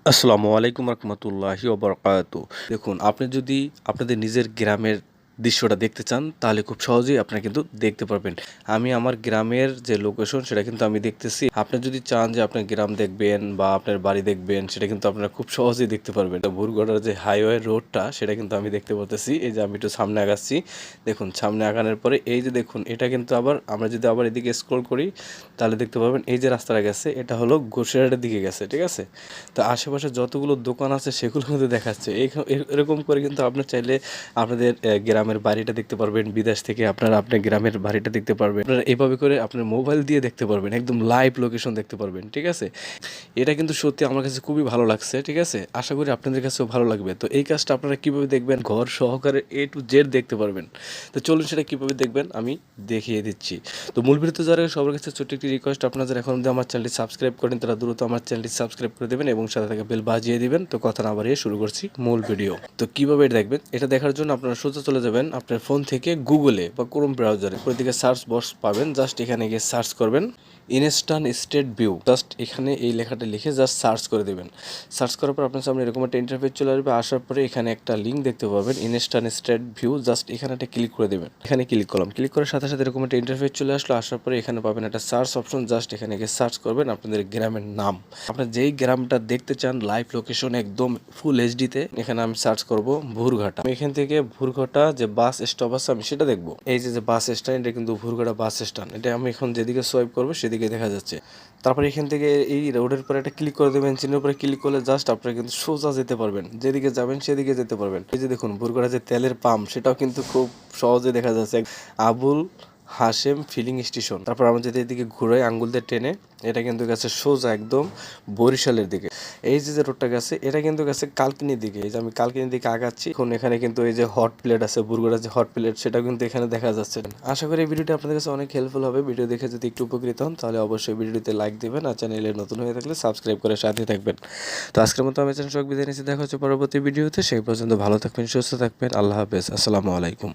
আসসালামু আলাইকুম রহমতুল্লাহি ওবরকাতু। দেখুন, আপনি যদি আপনাদের নিজের গ্রামের দৃশ্যটা দেখতে চান তাহলে খুব সহজেই আপনারা কিন্তু দেখতে পারবেন। আমি আমার গ্রামের যে লোকেশন সেটা কিন্তু আমি দেখতেছি। আপনি যদি চান যে আপনার গ্রাম দেখবেন বা আপনার বাড়ি দেখবেন সেটা কিন্তু আপনারা খুব সহজেই দেখতে পারবেন। ভুরগড়ার যে হাইওয়ে রোডটা সেটা কিন্তু আমি দেখতে পারতেছি। এই যে আমি একটু সামনে আগাচ্ছি, দেখুন সামনে আগানোর পরে এই যে দেখুন এটা কিন্তু আবার আমরা যদি আবার এদিকে স্ক্রল করি তাহলে দেখতে পাবেন এই যে রাস্তাটা গেছে এটা হলো গোসাইহাটের দিকে গেছে, ঠিক আছে। তো আশেপাশে যতগুলো দোকান আছে সেগুলো কিন্তু দেখাচ্ছে। এরকম করে কিন্তু আপনার চাইলে আপনাদের গ্রামের বাড়িটা দেখতে পারবেন। বিদেশ থেকে আপনারা আপনার গ্রামের বাড়িটা দেখতে পারবেন। আপনারা এভাবে করে আপনার মোবাইল দিয়ে দেখতে পারবেন, একদম লাইভ লোকেশন দেখতে পারবেন, ঠিক আছে। এটা কিন্তু সত্যি আমার কাছে খুবই ভালো লাগছে, ঠিক আছে। আশা করি আপনাদের কাছেও ভালো লাগবে। তো এই কাজটা আপনারা কীভাবে দেখবেন, ঘর সহকারে A to Z দেখতে পারবেন। তো চলুন সেটা কীভাবে দেখবেন আমি দেখিয়ে দিচ্ছি। তো মূল ভিডিওতে যারা সবার কাছে ছোট্ট একটি রিকোয়েস্ট, আপনারা যারা এখন অবধি আমার চ্যানেলটি সাবস্ক্রাইব করেন তারা দ্রুত আমার চ্যানেলটি সাবস্ক্রাইব করে দেবেন এবং সাথে থাকা বেল বাজিয়ে দিবেন। তো কথা না বাড়িয়ে শুরু করছি মূল ভিডিও। তো কীভাবে এটা দেখবেন, এটা দেখার জন্য আপনারা সোজা চলে যাবেন আপনার ফোন থেকে গুগলে বা ক্রোম ব্রাউজারে, ওইদিকে সার্চ বক্স পাবেন। জাস্ট এখানে গিয়ে সার্চ করবেন ইনস্ট্যান্ট স্টেট ভিউ। জাস্ট এখানে এই লেখাটা লিখে জাস্ট সার্চ করে দেবেন। সার্চ করার পর আপনার সামনে এরকম একটা ইন্টারফেস চলে আসবে। আসার পরে এখানে একটা লিঙ্ক দেখতে পাবেন ইনস্ট্যান্ট স্টেট ভিউ। জাস্ট এখানে একটা ক্লিক করে দেবেন। এখানে ক্লিক করলাম, ক্লিক করার সাথে সাথে এরকম একটা ইন্টারফেস চলে আসলো। আসার পরে এখানে পাবেন একটা সার্চ অপশন। জাস্ট এখানে গিয়ে সার্চ করবেন আপনাদের গ্রামের নাম, আপনার যেই গ্রামটা দেখতে চান লাইভ লোকেশন একদম ফুল এইচডিতে। এখানে আমি সার্চ করব ভুরঘাটা। এখান থেকে ভুরঘাটা যে বাস স্টপ আছে আমি সেটা দেখবো। এই যে বাস স্ট্যান্ড, এটা কিন্তু ভুরঘাটা বাস স্ট্যান্ড। এটা আমি এখন যেদিকে সোয়াইপ করবো সেদিকে দেখা যাচ্ছে। তারপরে এখান থেকে এই রোডের পরে একটা ক্লিক করে দেবেন। চিহ্নের উপরে ক্লিক করলে জাস্ট আপনারা কিন্তু সোজা যেতে পারবেন, যেদিকে যাবেন সেদিকে যেতে পারবেন। এই যে দেখুন ভুরঘাটা যে তেলের পাম্প সেটাও কিন্তু খুব সহজে দেখা যাচ্ছে, আবুল হাশেম ফিলিং স্টেশন। তারপর আমরা যদি এদিকে ঘুরাই আঙ্গুল দিয়ে টেনে, এটা কিন্তু গেছে সোজা একদম বরিশালের দিকে। এই যে রোডটা গেছে এটা কিন্তু গেছে কালকিনির দিকে। এই যে আমি কালকিনির দিকে আগাচ্ছি এখন। এখানে কিন্তু এই যে হট প্লেট আছে, বুরগোড়ার যে হট প্লেট সেটাও কিন্তু এখানে দেখা যাচ্ছে। আশা করি এই ভিডিওটি আপনাদের কাছে অনেক হেল্পফুল হবে। ভিডিও দেখে যদি একটু উপকৃত হন তাহলে অবশ্যই ভিডিওতে লাইক দিবেন আর চ্যানেলে নতুন হয়ে থাকলে সাবস্ক্রাইব করে সাথে থাকবেন। তো আজকের মতো আমি চ্যানেল বিদায় নিচ্ছি। দেখা হচ্ছে পরবর্তী ভিডিওতে। সেই পর্যন্ত ভালো থাকবেন, সুস্থ থাকবেন। আল্লাহ হাফেজ, আসসালামু আলাইকুম।